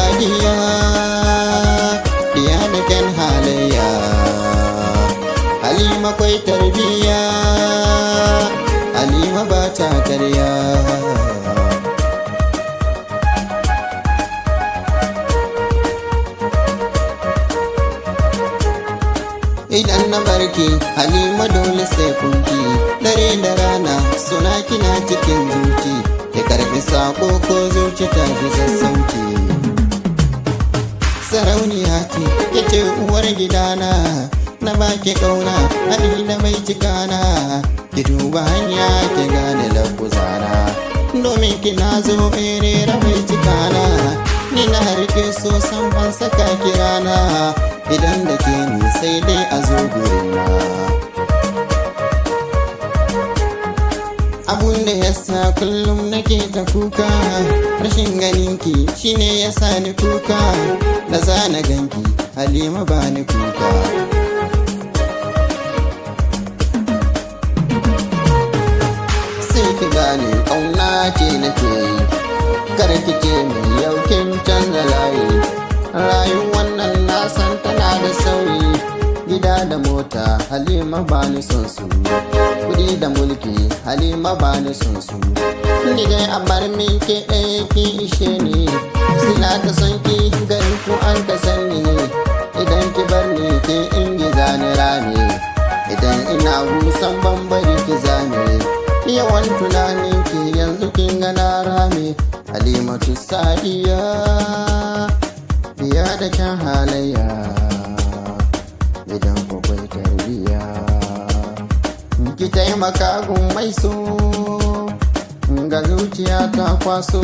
sadiya diya da kyan halayya, Halima kwai tarbiya, Halima ba ta karya. Idan na barki Halima dole sai kunki, dare da rana suna kina cikin zuci, ya karbi sako ko zuci ta fi sassauci. Sarauniya ce yace uwar gidana, na baki kauna hali da mai cikana, ki duba hanya ki gane lafuzana, domin kina zo rera mai cikana, ni na harke so san ban saka kirana, idan da ke ni sai dai a zo gurina. Abun da yasa kullum nake ta kuka, rashin ganinki shine yasa ni kuka, da zana ganki Halima ba ni kuka. Sai ki gane ƙauna ce nake yi, kar ki ce mai yaukin canza layi, rayuwar nan na san tana da sauyi, gida da mota Halima ba ni son su, kudi da mulki Halima ba ni son su, ni dai a bar min ke ɗaya ki ishe ni, sila ta son ki garin ku an ka sani, idan ki bar ni ke in gi zani rame, idan ina busan bambari ki zame, yawan tunanin ki yanzu kin ga na rame. Halimatu sadiya biya da kyan halayya, idan kwakwai tarbiya, ki taimaka gun mai so, ga zuciya ta kwaso,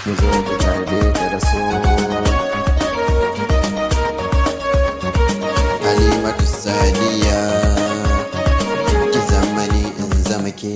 ki zo ki tarbe ta da so. Halimatu sadiya, ki zamani in zama ke.